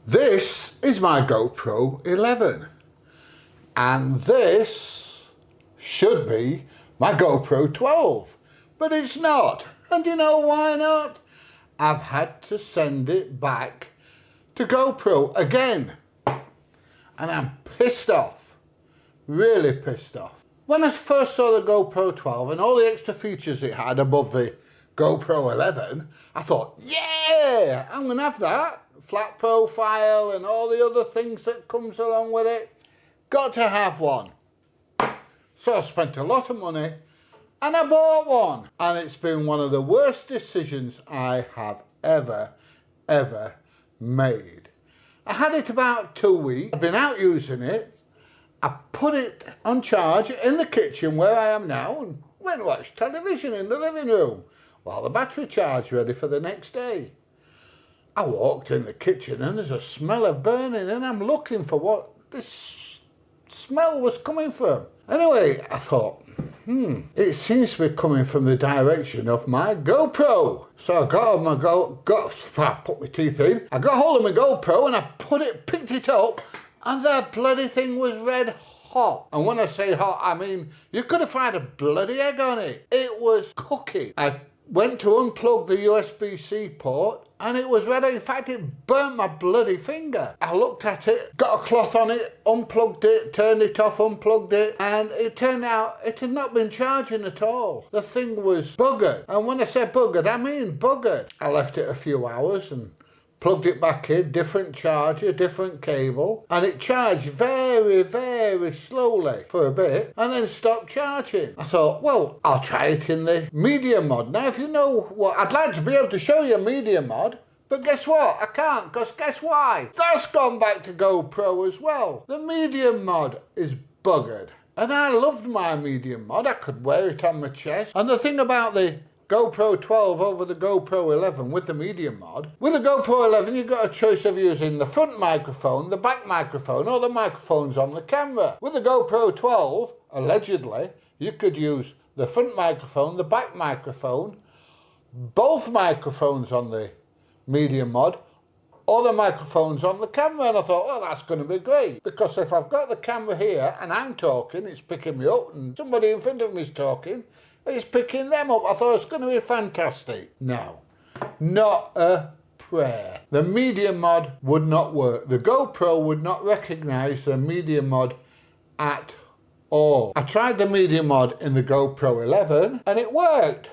This is my GoPro 11 and this should be my GoPro 12, but it's not. And you know why not? I've had to send it back to GoPro again and I'm pissed off, really pissed off. When I first saw the GoPro 12 and all the extra features it had above the GoPro 11, I thought, yeah, I'm gonna have that. Flat profile and all the other things that comes along with it. Got to have one. So I spent a lot of money and I bought one. And it's been one of the worst decisions I have ever made. I had it about 2 weeks. I've been out using it. I put it on charge in the kitchen where I am now and went and watched television in the living room while the battery charged ready for the next day. I walked in the kitchen and there's a smell of burning and I'm looking for what this smell was coming from. Anyway, I thought, it seems to be coming from the direction of my GoPro. So I got on my I put my teeth in. I got hold of my GoPro and I picked it up and the bloody thing was red hot. And when I say hot, I mean, you could have fried a bloody egg on it. It was cooking. I went to unplug the USB-C port and it was red. In fact, it burnt my bloody finger. I looked at it, got a cloth on it, unplugged it, turned it off, unplugged it, and it turned out it had not been charging at all. The thing was buggered. And when I say buggered, I mean buggered. I left it a few hours and plugged it back in, different charger, different cable, and it charged very slowly for a bit and then stopped charging. I thought, well, I'll try it in the Media Mod. Now, if you know what, I'd like to be able to show you Media Mod, but guess what? I can't, because guess why? That's gone back to GoPro as well. The Media Mod is buggered. And I loved my Media Mod. I could wear it on my chest. And the thing about the GoPro 12 over the GoPro 11 with the Media Mod. With the GoPro 11 you've got a choice of using the front microphone, the back microphone or the microphones on the camera. With the GoPro 12, allegedly, you could use the front microphone, the back microphone, both microphones on the Media Mod or the microphones on the camera, and I thought, well, that's going to be great, because if I've got the camera here and I'm talking, it's picking me up, and somebody in front of me is talking, it's picking them up. I thought it's going to be fantastic. No, not a prayer. The Media Mod would not work. The GoPro would not recognise the Media Mod at all. I tried the Media Mod in the GoPro 11 and it worked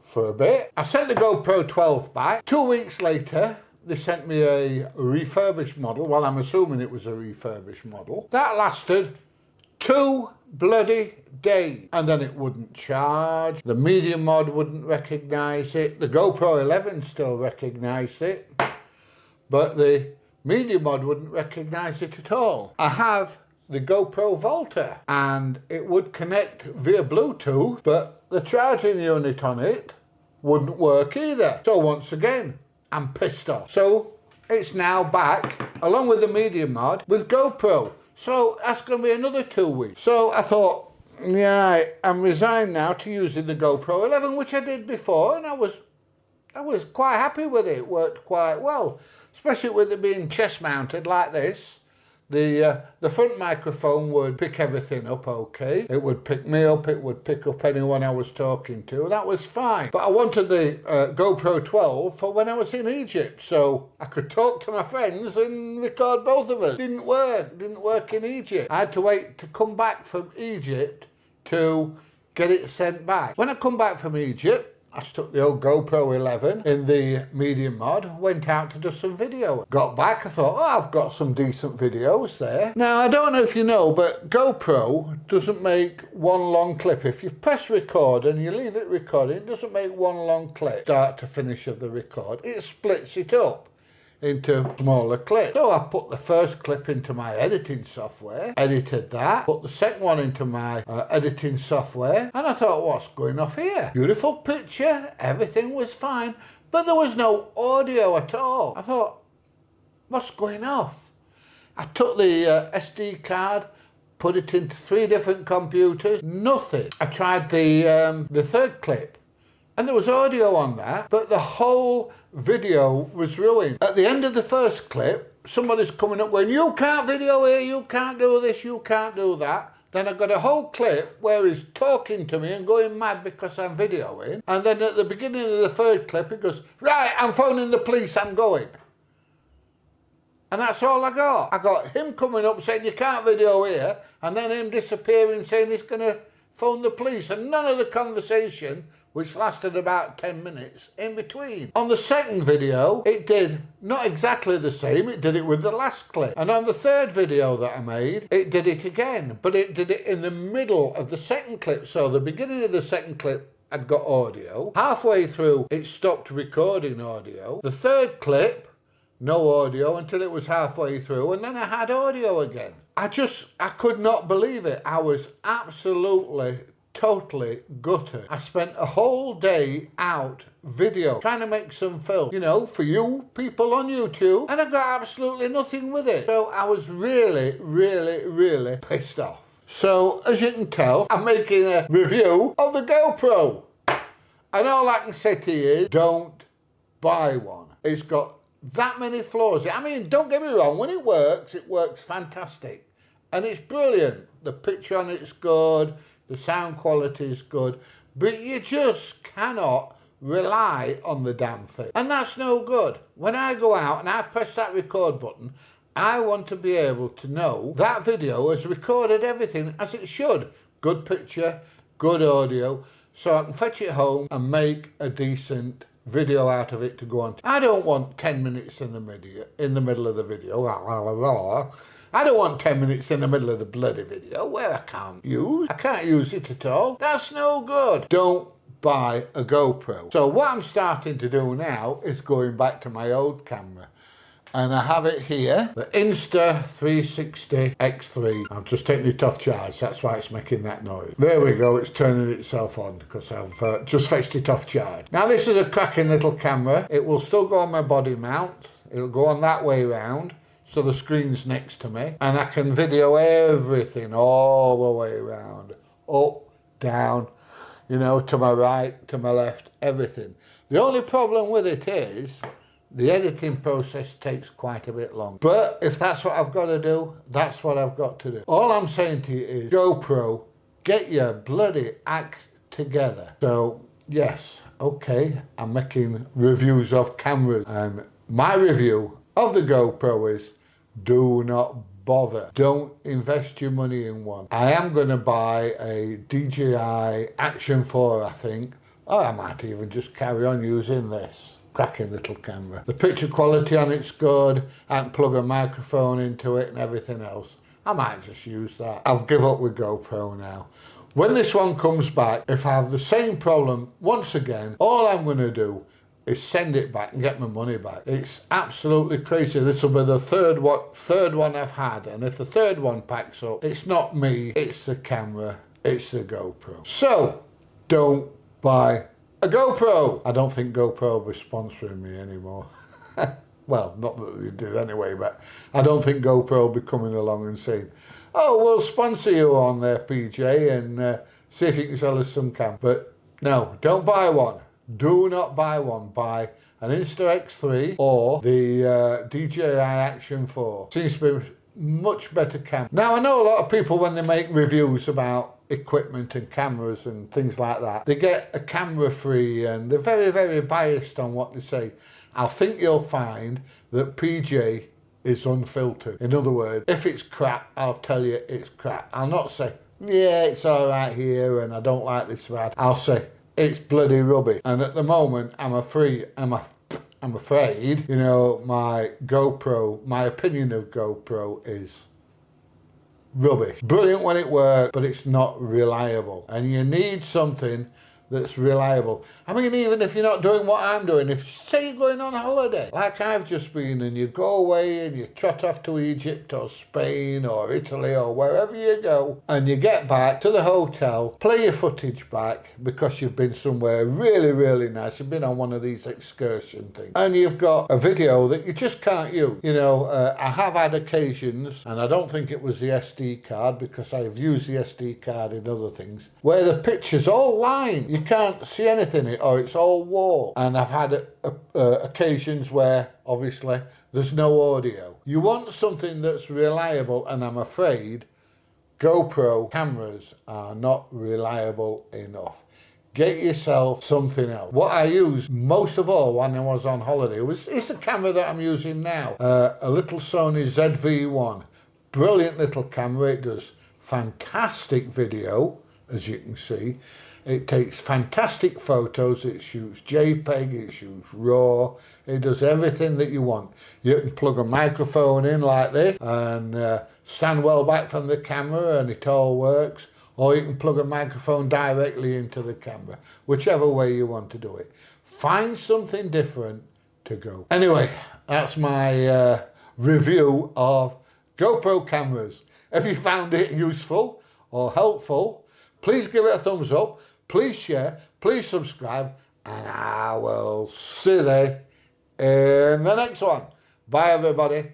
for a bit. I sent the GoPro 12 back. 2 weeks later, they sent me a refurbished model. Well, I'm assuming it was a refurbished model. That lasted 2 bloody days, and then it wouldn't charge. The Media Mod wouldn't recognise it. The GoPro 11 still recognised it, but the Media Mod wouldn't recognise it at all. I have the GoPro Volta and it would connect via Bluetooth, but the charging unit on it wouldn't work either. So once again, I'm pissed off. So it's now back along with the Media Mod with GoPro. So that's going to be another 2 weeks. So I thought, yeah, I'm resigned now to using the GoPro 11, which I did before, and I was quite happy with it. It worked quite well, especially with it being chest mounted like this. The front microphone would pick everything up okay. It would pick me up, it would pick up anyone I was talking to. That was fine. But I wanted the GoPro 12 for when I was in Egypt, so I could talk to my friends and record both of us. Didn't work in Egypt. I had to wait to come back from Egypt to get it sent back. When I come back from Egypt, I stuck the old GoPro 11 in the Media Mod, went out to do some video. Got back, I thought, oh, I've got some decent videos there. Now, I don't know if you know, but GoPro doesn't make one long clip. If you press record and you leave it recording, it doesn't make one long clip, start to finish of the record. It splits it up into smaller clips. So I put the first clip into my editing software, edited that, put the second one into my editing software, and I thought, what's going off here? Beautiful picture, everything was fine, but there was no audio at all. I thought, what's going off? I took the SD card, put it into 3 different computers, nothing. I tried the third clip, And there was audio on that, but the whole video was ruined. At the end of the first clip, somebody's coming up going, you can't video here, you can't do this, you can't do that. Then I got a whole clip where he's talking to me and going mad because I'm videoing. And then at the beginning of the third clip, he goes, right, I'm phoning the police, I'm going. And that's all I got. I got him coming up saying, you can't video here, and then him disappearing saying he's going to phone the police. And none of the conversation, which lasted about 10 minutes in between. On the second video, it did not exactly the same, it did it with the last clip. And on the third video that I made, it did it again, but it did it in the middle of the second clip. So the beginning of the second clip had got audio. Halfway through, it stopped recording audio. The third clip, no audio until it was halfway through, and then I had audio again. I could not believe it. I was absolutely, totally gutted. I spent a whole day out video trying to make some film, you know, for you people on YouTube, and I got absolutely nothing with it. So I was really, really, really pissed off. So as you can tell, I'm making a review of the GoPro. And all I can say to you is, don't buy one. It's got that many flaws. I mean, don't get me wrong, when it works fantastic. And it's brilliant. The picture on it's good, the sound quality is good, but you just cannot rely on the damn thing. And that's no good. When I go out and I press that record button, I want to be able to know that video has recorded everything as it should. Good picture, good audio, so I can fetch it home and make a decent video out of it to go on. I don't want 10 minutes in the middle of the video. I don't want 10 minutes in the middle of the bloody video where I can't use it at all. That's no good. Don't buy a GoPro. So what I'm starting to do now is going back to my old camera. And I have it here, the Insta360 X3. I've just taken it off charge, that's why it's making that noise. There we go, it's turning itself on because I've just fetched it off charge. Now this is a cracking little camera. It will still go on my body mount. It'll go on that way round, so the screen's next to me. And I can video everything all the way around. Up, down, you know, to my right, to my left, everything. The only problem with it is, the editing process takes quite a bit long. But if that's what I've got to do, that's what I've got to do. All I'm saying to you is, GoPro, get your bloody act together. So, yes, okay, I'm making reviews of cameras. And my review of the GoPro is, do not bother. Don't invest your money in one. I am going to buy a DJI Action 4, I think. Or I might even just carry on using this cracking little camera. The picture quality on it's good. I can plug a microphone into it and everything else. I might just use that. I've given up with GoPro now. When this one comes back, if I have the same problem once again, all I'm going to do is send it back and get my money back. It's absolutely crazy. This will be the third one I've had, and if the third one packs up, it's not me, it's the camera, it's the GoPro. So, don't buy a GoPro. I don't think GoPro will be sponsoring me anymore. Well, not that they did anyway, but I don't think GoPro will be coming along and saying, oh, we'll sponsor you on there, PJ, and see if you can sell us some cam. But no, don't buy one. Do not buy one. Buy an Insta-X3 or the DJI Action 4. Seems to be much better camera. Now, I know a lot of people, when they make reviews about equipment and cameras and things like that, they get a camera free and they're very, very biased on what they say. I think you'll find that PJ is unfiltered. In other words, if it's crap, I'll tell you it's crap. I'll not say, yeah, it's all right here and I don't like this about. I'll say, it's bloody rubbish. And at the moment, I'm afraid, you know, my opinion of GoPro is rubbish. Brilliant when it works, but it's not reliable. And you need something that's reliable. I mean, even if you're not doing what I'm doing, if say you're going on holiday, like I've just been, and you go away and you trot off to Egypt or Spain or Italy or wherever you go, and you get back to the hotel, play your footage back because you've been somewhere really, really nice. You've been on one of these excursion things, and you've got a video that you just can't use. You know, I have had occasions, and I don't think it was the SD card because I've used the SD card in other things, where the picture's all line. You you can't see anything in it, or it's all warped. And I've had occasions where obviously there's no audio. You want something that's reliable, and I'm afraid GoPro cameras are not reliable enough. Get yourself something else. What I used most of all when I was on holiday is the camera that I'm using now. A little Sony ZV-1. Brilliant little camera. It does fantastic video, as you can see. It takes fantastic photos. It shoots JPEG, it shoots RAW. It does everything that you want. You can plug a microphone in like this and stand well back from the camera and it all works. Or you can plug a microphone directly into the camera, whichever way you want to do it. Find something different to go. Anyway, that's my review of GoPro cameras. If you found it useful or helpful, please give it a thumbs up, please share, please subscribe, and I will see you there in the next one. Bye everybody.